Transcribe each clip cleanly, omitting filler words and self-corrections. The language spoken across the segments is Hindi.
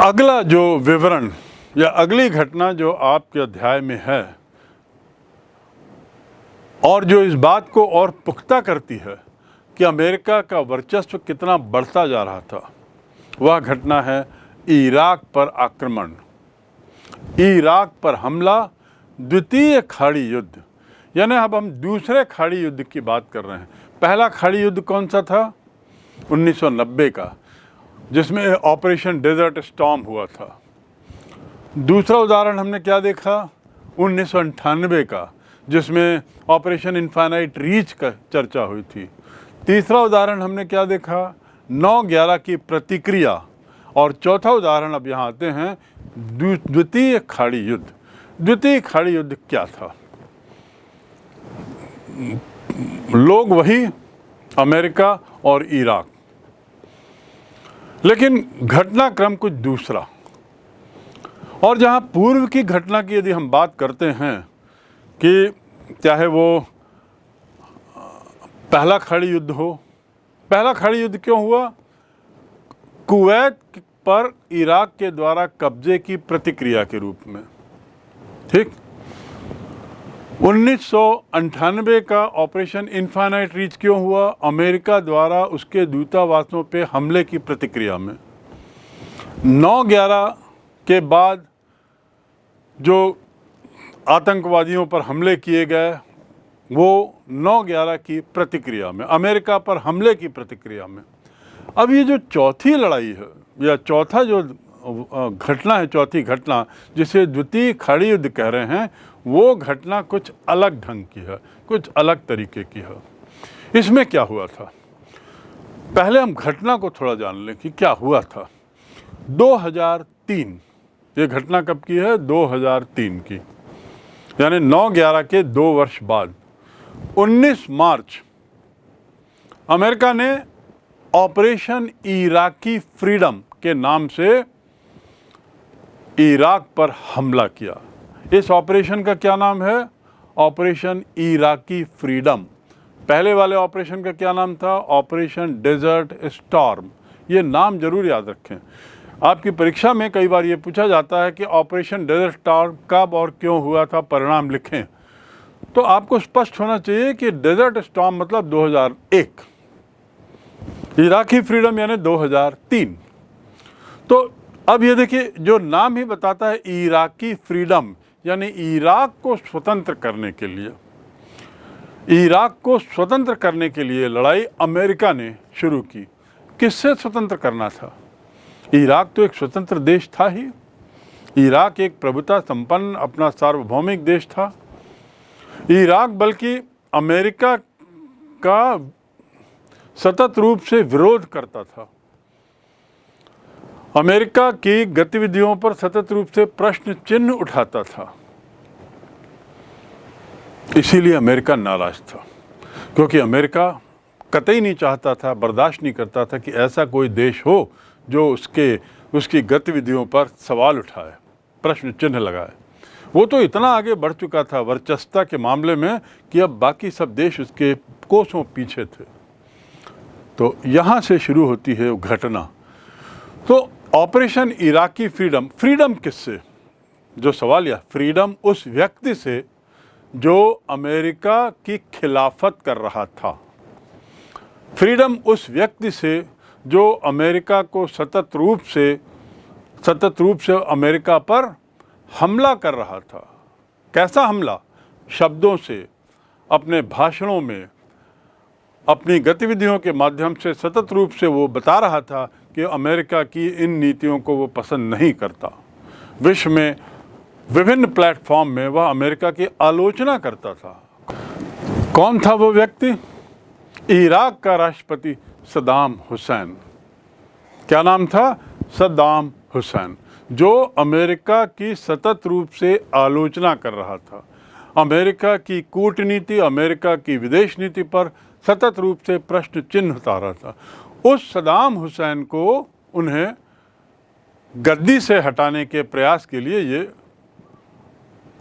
अगला जो विवरण या अगली घटना जो आपके अध्याय में है और जो इस बात को और पुख्ता करती है कि अमेरिका का वर्चस्व कितना बढ़ता जा रहा था, वह घटना है इराक पर आक्रमण, इराक पर हमला, द्वितीय खाड़ी युद्ध। यानी अब हम दूसरे खाड़ी युद्ध की बात कर रहे हैं। पहला खाड़ी युद्ध कौन सा था? 1990 का, जिसमें ऑपरेशन डेजर्ट स्टॉर्म हुआ था। दूसरा उदाहरण हमने क्या देखा? 1998 का, जिसमें ऑपरेशन इनफाइनाइट रीच का चर्चा हुई थी। तीसरा उदाहरण हमने क्या देखा? 9/11 की प्रतिक्रिया। और चौथा उदाहरण अब यहाँ आते हैं, द्वितीय खाड़ी युद्ध। द्वितीय खाड़ी युद्ध क्या था? लोग वही, अमेरिका और इराक, लेकिन घटनाक्रम कुछ दूसरा। और जहाँ पूर्व की घटना की यदि हम बात करते हैं कि चाहे वो पहला खाड़ी युद्ध हो, पहला खाड़ी युद्ध क्यों हुआ? कुवैत पर इराक के द्वारा कब्जे की प्रतिक्रिया के रूप में, ठीक। 1998 का ऑपरेशन इनफाइनाइट रीच क्यों हुआ? अमेरिका द्वारा उसके दूतावासों पे हमले की प्रतिक्रिया में। 9/11 के बाद जो आतंकवादियों पर हमले किए गए, वो 9/11 की प्रतिक्रिया में, अमेरिका पर हमले की प्रतिक्रिया में। अब ये जो चौथी लड़ाई है या चौथा जो घटना है, चौथी घटना जिसे द्वितीय खाड़ी युद्ध कह रहे हैं, वो घटना कुछ अलग ढंग की है, कुछ अलग तरीके की है। इसमें क्या हुआ था? पहले हम घटना को थोड़ा जान लें कि क्या हुआ था। 2003, ये घटना कब की है? 2003 की, यानी 9/11 के 2 वर्ष बाद 19 मार्च अमेरिका ने ऑपरेशन इराकी फ्रीडम के नाम से इराक पर हमला किया। इस ऑपरेशन का क्या नाम है? Operation Iraqi Freedom. पहले वाले ऑपरेशन का क्या नाम था? Operation Desert Storm. ये नाम जरूर याद रखें। आपकी परीक्षा में कई बार ये पूछा जाता है कि ऑपरेशन डेजर्ट स्टॉर्म कब और क्यों हुआ था, परिणाम लिखें। तो आपको स्पष्ट होना चाहिए कि डेजर्ट स्टॉर्म मतलब 2001, इराकी फ्रीडम यानी 2003। तो अब ये देखिए, जो नाम ही बताता है इराकी फ्रीडम, यानी इराक को स्वतंत्र करने के लिए, इराक को स्वतंत्र करने के लिए लड़ाई अमेरिका ने शुरू की। किससे स्वतंत्र करना था? इराक तो एक स्वतंत्र देश था ही। इराक एक प्रभुता संपन्न अपना सार्वभौमिक देश था। इराक बल्कि अमेरिका का सतत रूप से विरोध करता था, अमेरिका की गतिविधियों पर सतत रूप से प्रश्न चिन्ह उठाता था। इसीलिए अमेरिका नाराज था, क्योंकि अमेरिका कतई नहीं चाहता था, बर्दाश्त नहीं करता था कि ऐसा कोई देश हो जो उसकी गतिविधियों पर सवाल उठाए, प्रश्न चिन्ह लगाए। वो तो इतना आगे बढ़ चुका था वर्चस्वता के मामले में कि अब बाकी सब देश उसके कोसों पीछे थे। तो यहाँ से शुरू होती है वो घटना। तो ऑपरेशन इराकी फ्रीडम, फ्रीडम किससे? जो सवाल यह, फ्रीडम उस व्यक्ति से जो अमेरिका की खिलाफत कर रहा था, फ्रीडम उस व्यक्ति से जो अमेरिका को सतत रूप से अमेरिका पर हमला कर रहा था। कैसा हमला? शब्दों से, अपने भाषणों में, अपनी गतिविधियों के माध्यम से सतत रूप से वो बता रहा था कि अमेरिका की इन नीतियों को वो पसंद नहीं करता। विश्व में विभिन्न प्लेटफॉर्म में वह अमेरिका की आलोचना करता था। कौन था वो व्यक्ति? इराक का राष्ट्रपति सद्दाम हुसैन। क्या नाम था? सद्दाम हुसैन, जो अमेरिका की सतत रूप से आलोचना कर रहा था। अमेरिका की कूटनीति, अमेरिका की विदेश नीति पर सतत रूप से प्रश्न चिन्ह उतारा था। उस सद्दाम हुसैन को उन्हें गद्दी से हटाने के प्रयास के लिए ये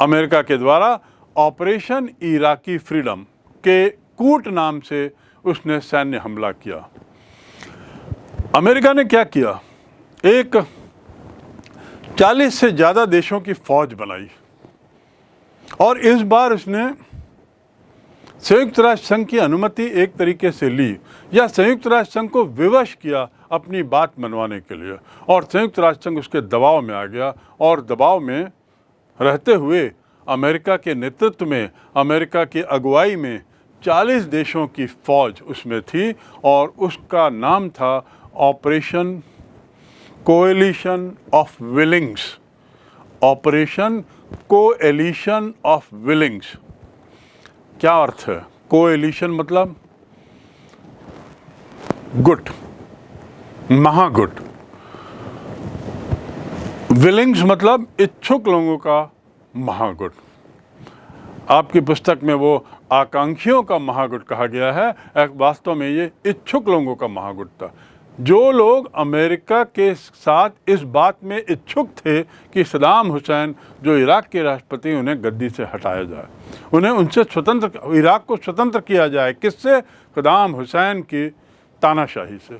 अमेरिका के द्वारा ऑपरेशन इराकी फ्रीडम के कूट नाम से उसने सैन्य हमला किया। अमेरिका ने क्या किया, एक 40 से ज़्यादा देशों की फौज बनाई और इस बार उसने संयुक्त राष्ट्र संघ की अनुमति एक तरीके से ली या संयुक्त राष्ट्र संघ को विवश किया अपनी बात मनवाने के लिए, और संयुक्त राष्ट्र संघ उसके दबाव में आ गया और दबाव में रहते हुए अमेरिका के नेतृत्व में, अमेरिका की अगुवाई में 40 देशों की फौज उसमें थी और उसका नाम था operation coalition of विलिंग्स। Operation coalition of विलिंग्स क्या अर्थ है? कोएलिशन मतलब गुट, महागुट। विलिंग्स मतलब इच्छुक लोगों का महागुट। आपकी पुस्तक में वो आकांक्षियों का महागुट कहा गया है, वास्तव में ये इच्छुक लोगों का महागुट था। जो लोग अमेरिका के साथ इस बात में इच्छुक थे कि सद्दाम हुसैन जो इराक के राष्ट्रपति, उन्हें गद्दी से हटाया जाए, उन्हें उनसे स्वतंत्र, इराक को स्वतंत्र किया जाए। किससे? सद्दाम हुसैन की तानाशाही से।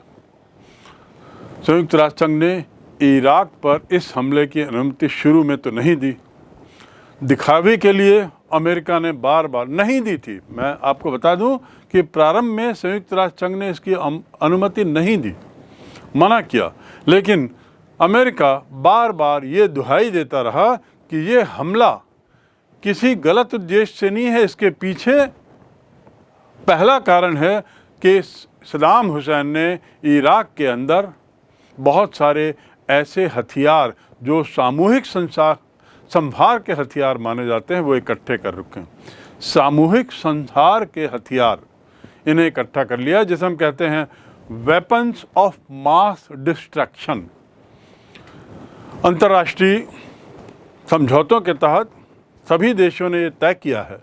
संयुक्त राष्ट्र संघ ने इराक पर इस हमले की अनुमति शुरू में तो नहीं दी, दिखावे के लिए अमेरिका ने बार बार नहीं दी थी। मैं आपको बता दूं कि प्रारंभ में संयुक्त राष्ट्र संघ ने इसकी अनुमति नहीं दी, मना किया, लेकिन अमेरिका बार बार ये दुहाई देता रहा कि ये हमला किसी गलत उद्देश्य से नहीं है। इसके पीछे पहला कारण है कि सद्दाम हुसैन ने इराक के अंदर बहुत सारे ऐसे हथियार जो सामूहिक संहार के हथियार माने जाते हैं वो इकट्ठे कर रखे हैं। सामूहिक संहार के हथियार इन्हें इकट्ठा कर लिया, जिसे हम कहते हैं वेपन्स ऑफ मास डिस्ट्रक्शन। अंतर्राष्ट्रीय समझौतों के तहत सभी देशों ने ये तय किया है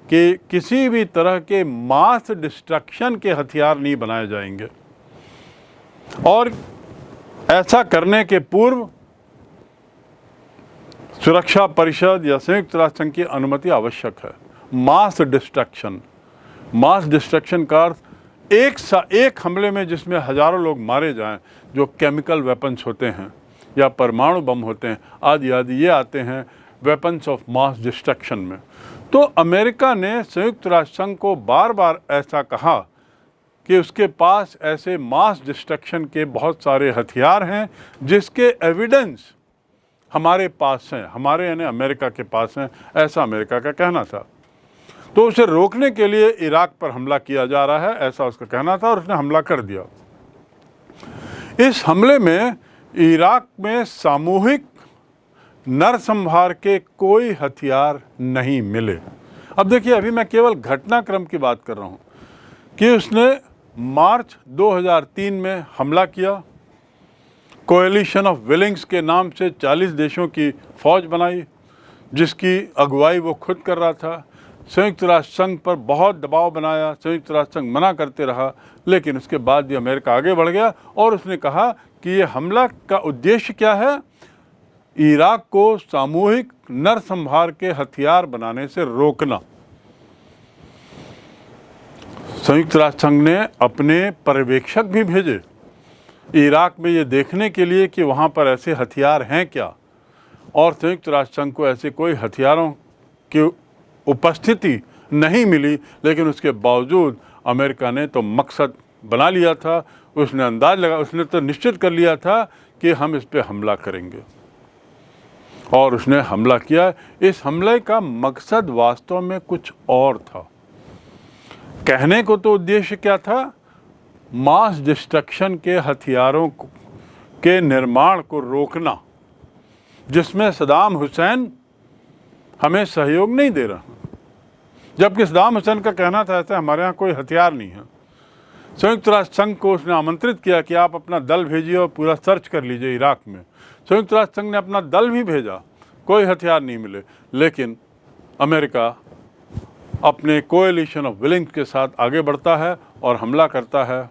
कि किसी भी तरह के मास डिस्ट्रक्शन के हथियार नहीं बनाए जाएंगे और ऐसा करने के पूर्व सुरक्षा परिषद या संयुक्त राष्ट्र संघ की अनुमति आवश्यक है। मास डिस्ट्रक्शन का अर्थ एक हमले में जिसमें हजारों लोग मारे जाएं, जो केमिकल वेपन्स होते हैं या परमाणु बम होते हैं आदि आदि, ये आते हैं वेपन्स ऑफ मास डिस्ट्रक्शन में। तो अमेरिका ने संयुक्त राष्ट्र संघ को बार बार ऐसा कहा कि उसके पास ऐसे मास डिस्ट्रक्शन के बहुत सारे हथियार हैं जिसके एविडेंस हमारे पास हैं, हमारे यानी अमेरिका के पास हैं, ऐसा अमेरिका का कहना था। तो उसे रोकने के लिए इराक पर हमला किया जा रहा है, ऐसा उसका कहना था और उसने हमला कर दिया। इस हमले में इराक में सामूहिक नरसंहार के कोई हथियार नहीं मिले। अब देखिए, अभी मैं केवल घटनाक्रम की बात कर रहा हूँ कि उसने मार्च 2003 में हमला किया, कोएलिशन ऑफ विलिंग्स के नाम से 40 देशों की फौज बनाई जिसकी अगुवाई वो खुद कर रहा था। संयुक्त राष्ट्र संघ पर बहुत दबाव बनाया, संयुक्त राष्ट्र संघ मना करते रहा, लेकिन उसके बाद भी अमेरिका आगे बढ़ गया और उसने कहा कि ये हमला का उद्देश्य क्या है? इराक को सामूहिक नरसंहार के हथियार बनाने से रोकना। संयुक्त राष्ट्र संघ ने अपने पर्यवेक्षक भी भेजे इराक में ये देखने के लिए कि वहाँ पर ऐसे हथियार हैं क्या, और संयुक्त राष्ट्र संघ को ऐसे कोई हथियारों की उपस्थिति नहीं मिली। लेकिन उसके बावजूद अमेरिका ने तो मकसद बना लिया था, उसने अंदाज लगा, उसने तो निश्चित कर लिया था कि हम इस पे हमला करेंगे और उसने हमला किया। इस हमले का मकसद वास्तव में कुछ और था। कहने को तो उद्देश्य क्या था? मास डिस्ट्रक्शन के हथियारों के निर्माण को रोकना, जिसमें सद्दाम हुसैन हमें सहयोग नहीं दे रहा, जबकि सद्दाम हुसैन का कहना था ऐसा हमारे यहाँ कोई हथियार नहीं है। संयुक्त राष्ट्र संघ को उसने आमंत्रित किया कि आप अपना दल भेजिए और पूरा सर्च कर लीजिए इराक में। संयुक्त राष्ट्र संघ ने अपना दल भी भेजा, कोई हथियार नहीं मिले। लेकिन अमेरिका अपने कोएलिशन ऑफ विलिंग्स के साथ आगे बढ़ता है और हमला करता है।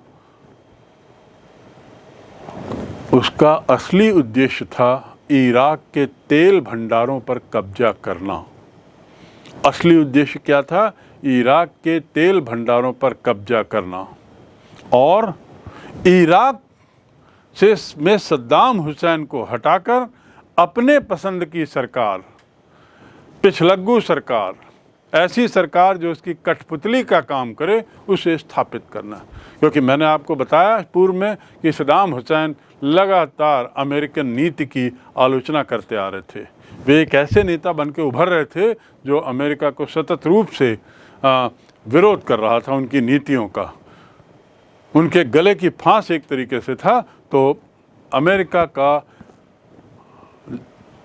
उसका असली उद्देश्य था इराक के तेल भंडारों पर कब्जा करना। असली उद्देश्य क्या था? इराक के तेल भंडारों पर कब्जा करना और इराक में सद्दाम हुसैन को हटाकर अपने पसंद की सरकार, पिछलग्गू सरकार, ऐसी सरकार जो उसकी कठपुतली का काम करे, उसे स्थापित करना। क्योंकि मैंने आपको बताया पूर्व में कि सद्दाम हुसैन लगातार अमेरिकन नीति की आलोचना करते आ रहे थे। वे एक ऐसे नेता बन के उभर रहे थे जो अमेरिका को सतत रूप से विरोध कर रहा था, उनकी नीतियों का। उनके गले की फांस एक तरीके से था। तो अमेरिका का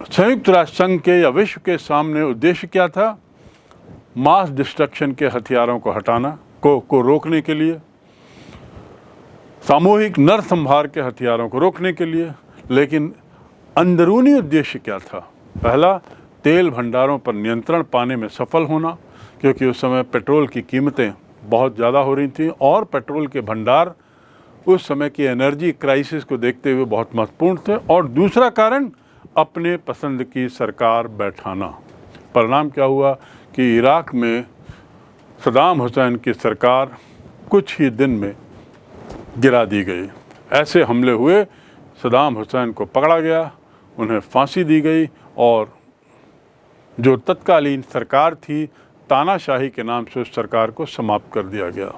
संयुक्त राष्ट्र संघ के या विश्व के सामने उद्देश्य क्या था? मास डिस्ट्रक्शन के हथियारों को हटाना को रोकने के लिए, सामूहिक नरसंहार के हथियारों को रोकने के लिए। लेकिन अंदरूनी उद्देश्य क्या था? पहला, तेल भंडारों पर नियंत्रण पाने में सफल होना, क्योंकि उस समय पेट्रोल की कीमतें बहुत ज़्यादा हो रही थी और पेट्रोल के भंडार उस समय की एनर्जी क्राइसिस को देखते हुए बहुत महत्वपूर्ण थे। और दूसरा कारण, अपने पसंद की सरकार बैठाना। परिणाम क्या हुआ कि इराक में सद्दाम हुसैन की सरकार कुछ ही दिन में गिरा दी गई। ऐसे हमले हुए, सद्दाम हुसैन को पकड़ा गया, उन्हें फांसी दी गई और जो तत्कालीन सरकार थी, तानाशाही के नाम से उस सरकार को समाप्त कर दिया गया।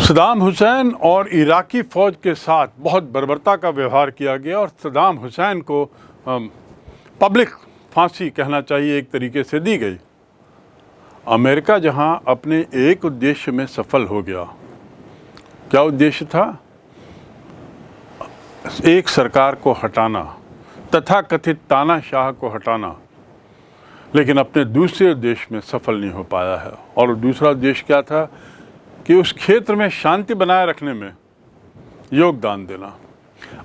सद्दाम हुसैन और इराकी फ़ौज के साथ बहुत बर्बरता का व्यवहार किया गया और सद्दाम हुसैन को पब्लिक फांसी कहना चाहिए एक तरीके से दी गई। अमेरिका जहां अपने एक उद्देश्य में सफल हो गया, क्या उद्देश्य था? एक सरकार को हटाना, तथाकथित तानाशाह को हटाना, लेकिन अपने दूसरे उद्देश्य में सफल नहीं हो पाया है। और दूसरा उद्देश्य क्या था कि उस क्षेत्र में शांति बनाए रखने में योगदान देना।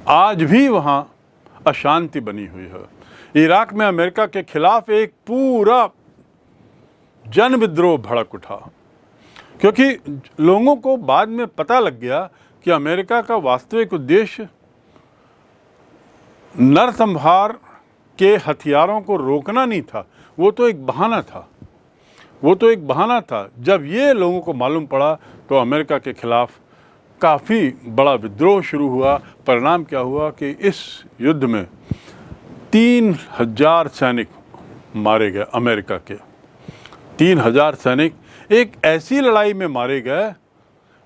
आज भी वहाँ अशांति बनी हुई है। इराक में अमेरिका के खिलाफ एक पूरा जन विद्रोह भड़क उठा, क्योंकि लोगों को बाद में पता लग गया कि अमेरिका का वास्तविक उद्देश्य नरसंहार के हथियारों को रोकना नहीं था, वो तो एक बहाना था। जब ये लोगों को मालूम पड़ा तो अमेरिका के खिलाफ काफ़ी बड़ा विद्रोह शुरू हुआ। परिणाम क्या हुआ कि इस युद्ध में 3000 सैनिक मारे गए। अमेरिका के 3000 सैनिक एक ऐसी लड़ाई में मारे गए,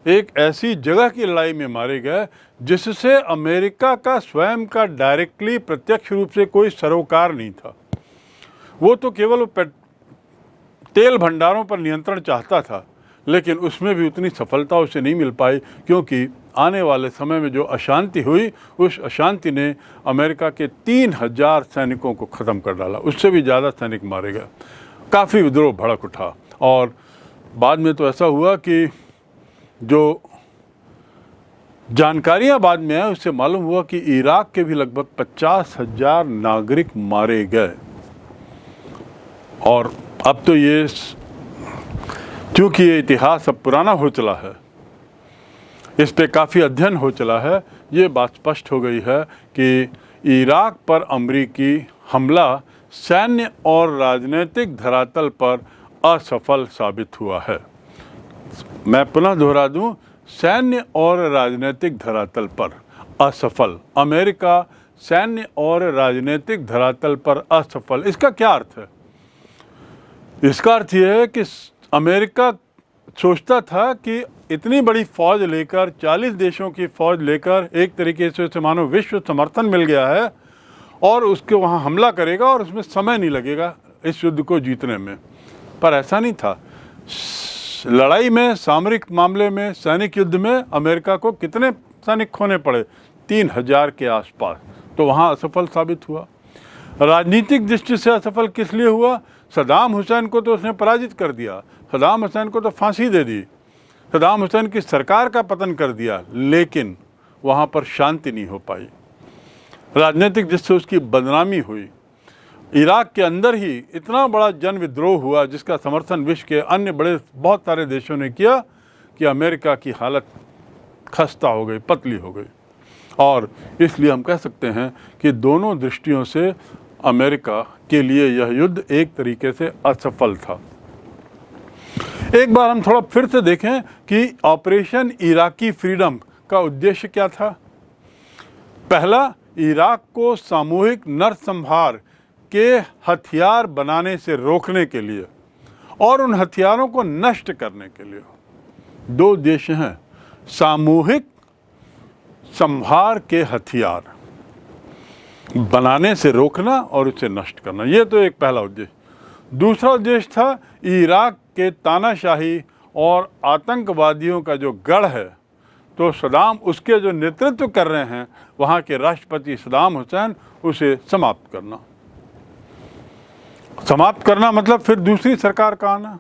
एक ऐसी जगह की लड़ाई में मारे गए जिससे अमेरिका का स्वयं का डायरेक्टली प्रत्यक्ष रूप से कोई सरोकार नहीं था। वो तो केवल तेल भंडारों पर नियंत्रण चाहता था, लेकिन उसमें भी उतनी सफलता उसे नहीं मिल पाई, क्योंकि आने वाले समय में जो अशांति हुई, उस अशांति ने अमेरिका के 3000 सैनिकों को ख़त्म कर डाला। उससे भी ज़्यादा सैनिक मारे गए। काफ़ी विद्रोह भड़क उठा और बाद में तो ऐसा हुआ कि जो जानकारियां बाद में आए उससे मालूम हुआ कि इराक के भी लगभग 50,000 नागरिक मारे गए। और अब तो ये, क्योंकि ये इतिहास अब पुराना हो चला है, इस पे काफ़ी अध्ययन हो चला है, ये बात स्पष्ट हो गई है कि इराक पर अमेरिकी हमला सैन्य और राजनीतिक धरातल पर असफल साबित हुआ है। मैं पुनः दोहरा दूं, सैन्य और राजनीतिक धरातल पर असफल। अमेरिका सैन्य और राजनीतिक धरातल पर असफल। इसका क्या अर्थ है? इसका अर्थ यह है कि अमेरिका सोचता था कि इतनी बड़ी फौज लेकर, 40 देशों की फौज लेकर, एक तरीके से उसे मानो विश्व समर्थन मिल गया है और उसके वहाँ हमला करेगा और उसमें समय नहीं लगेगा इस युद्ध को जीतने में। पर ऐसा नहीं था। लड़ाई में, सामरिक मामले में, सैनिक युद्ध में अमेरिका को कितने सैनिक खोने पड़े? 3000 के आसपास। तो वहाँ असफल साबित हुआ। राजनीतिक दृष्टि से असफल किस लिए हुआ? सद्दाम हुसैन को तो उसने पराजित कर दिया, सद्दाम हुसैन को तो फांसी दे दी, सद्दाम हुसैन की सरकार का पतन कर दिया, लेकिन वहाँ पर शांति नहीं हो पाई। राजनीतिक दृष्टि से उसकी बदनामी हुई। इराक के अंदर ही इतना बड़ा जन विद्रोह हुआ जिसका समर्थन विश्व के अन्य बड़े बहुत सारे देशों ने किया कि अमेरिका की हालत खस्ता हो गई, पतली हो गई। और इसलिए हम कह सकते हैं कि दोनों दृष्टियों से अमेरिका के लिए यह युद्ध एक तरीके से असफल था। एक बार हम थोड़ा फिर से देखें कि ऑपरेशन इराकी फ्रीडम का उद्देश्य क्या था? पहला, इराक को सामूहिक नरसंहार के हथियार बनाने से रोकने के लिए और उन हथियारों को नष्ट करने के लिए। दो उद्देश्य हैं, सामूहिक संहार के हथियार बनाने से रोकना और उसे नष्ट करना, ये तो एक पहला उद्देश्य। दूसरा उद्देश्य था इराक के तानाशाही और आतंकवादियों का जो गढ़ है, तो सदाम उसके जो नेतृत्व कर रहे हैं वहाँ के राष्ट्रपति सदाम हुसैन, उसे समाप्त करना। समाप्त करना मतलब फिर दूसरी सरकार का आना,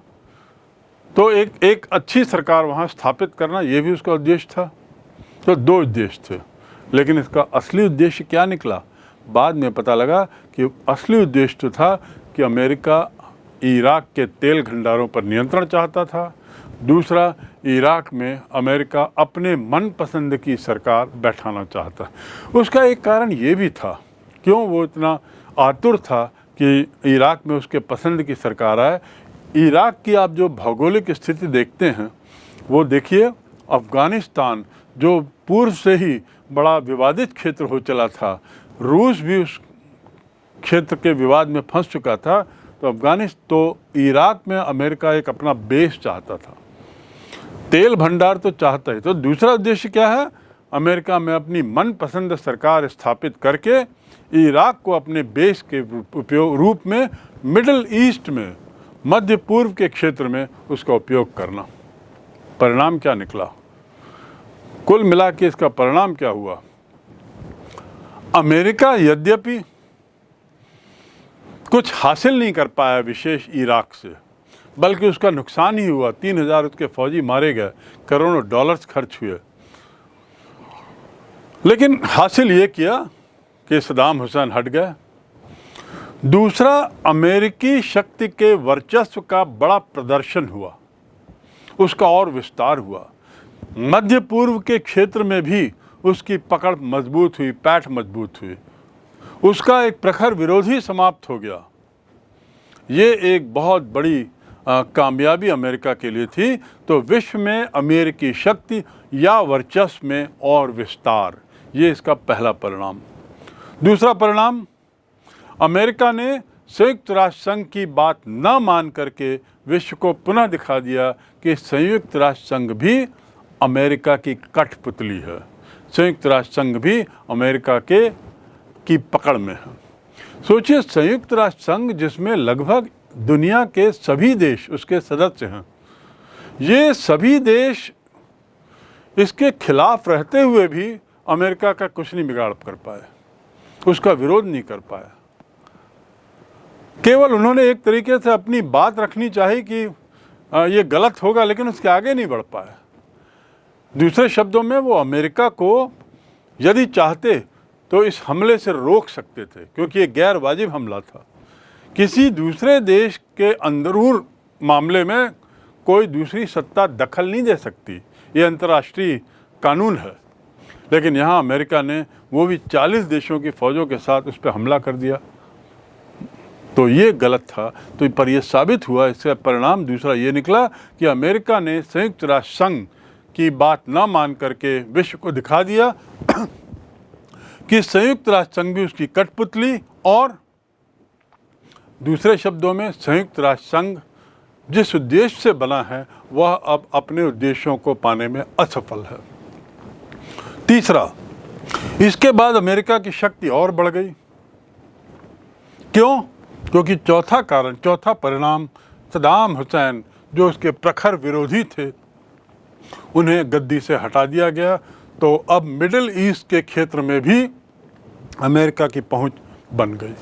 तो एक अच्छी सरकार वहाँ स्थापित करना, ये भी उसका उद्देश्य था। तो दो उद्देश्य थे, लेकिन इसका असली उद्देश्य क्या निकला? बाद में पता लगा कि असली उद्देश्य तो था कि अमेरिका इराक के तेल भंडारों पर नियंत्रण चाहता था। दूसरा, इराक में अमेरिका अपने मनपसंद की सरकार बैठाना चाहता। उसका एक कारण ये भी था, क्यों वो इतना आतुर था कि इराक में उसके पसंद की सरकार आए। इराक की आप जो भौगोलिक स्थिति देखते हैं, वो देखिए, अफ़गानिस्तान जो पूर्व से ही बड़ा विवादित क्षेत्र हो चला था, रूस भी उस क्षेत्र के विवाद में फंस चुका था, तो इराक में अमेरिका एक अपना बेस चाहता था, तेल भंडार तो चाहता ही। तो दूसरा उद्देश्य क्या है? अमेरिका में अपनी मनपसंद सरकार स्थापित करके इराक को अपने बेस के उपयोग रूप में मिडिल ईस्ट में, मध्य पूर्व के क्षेत्र में उसका उपयोग करना। परिणाम क्या निकला? कुल मिला के इसका परिणाम क्या हुआ? अमेरिका यद्यपि कुछ हासिल नहीं कर पाया विशेष इराक से, बल्कि उसका नुकसान ही हुआ। 3000 उसके फौजी मारे गए, करोड़ों डॉलर्स खर्च हुए, लेकिन हासिल ये किया कि सदाम हुसैन हट गए। दूसरा, अमेरिकी शक्ति के वर्चस्व का बड़ा प्रदर्शन हुआ, उसका और विस्तार हुआ। मध्य पूर्व के क्षेत्र में भी उसकी पकड़ मजबूत हुई, पैठ मजबूत हुई। उसका एक प्रखर विरोधी समाप्त हो गया। ये एक बहुत बड़ी कामयाबी अमेरिका के लिए थी। तो विश्व में अमेरिकी शक्ति या वर्चस्व में और विस्तार, ये इसका पहला परिणाम। दूसरा परिणाम, अमेरिका ने संयुक्त राष्ट्र संघ की बात न मान करके विश्व को पुनः दिखा दिया कि संयुक्त राष्ट्र संघ भी अमेरिका की कठपुतली है, संयुक्त राष्ट्र संघ भी अमेरिका की पकड़ में है। सोचिए, संयुक्त राष्ट्र संघ जिसमें लगभग दुनिया के सभी देश उसके सदस्य हैं, ये सभी देश इसके खिलाफ रहते हुए भी अमेरिका का कुछ नहीं बिगाड़ कर पाए, उसका विरोध नहीं कर पाया। केवल उन्होंने एक तरीके से अपनी बात रखनी चाहिए कि ये गलत होगा, लेकिन उसके आगे नहीं बढ़ पाया। दूसरे शब्दों में, वो अमेरिका को यदि चाहते तो इस हमले से रोक सकते थे, क्योंकि ये गैर वाजिब हमला था। किसी दूसरे देश के अंदरूर मामले में कोई दूसरी सत्ता दखल नहीं दे सकती, ये अंतर्राष्ट्रीय कानून है। लेकिन यहाँ अमेरिका ने वो भी 40 देशों की फ़ौजों के साथ उस पर हमला कर दिया, तो ये गलत था। तो पर यह साबित हुआ, इसका परिणाम दूसरा ये निकला कि अमेरिका ने संयुक्त राष्ट्र संघ की बात न मान करके विश्व को दिखा दिया कि संयुक्त राष्ट्र संघ भी उसकी कठपुतली, और दूसरे शब्दों में संयुक्त राष्ट्र संघ जिस उद्देश्य से बना है वह अब अपने उद्देश्यों को पाने में असफल है। तीसरा, इसके बाद अमेरिका की शक्ति और बढ़ गई। क्यों? क्योंकि चौथा परिणाम, सदाम हुसैन जो उसके प्रखर विरोधी थे, उन्हें गद्दी से हटा दिया गया। तो अब मिडिल ईस्ट के क्षेत्र में भी अमेरिका की पहुंच बन गई।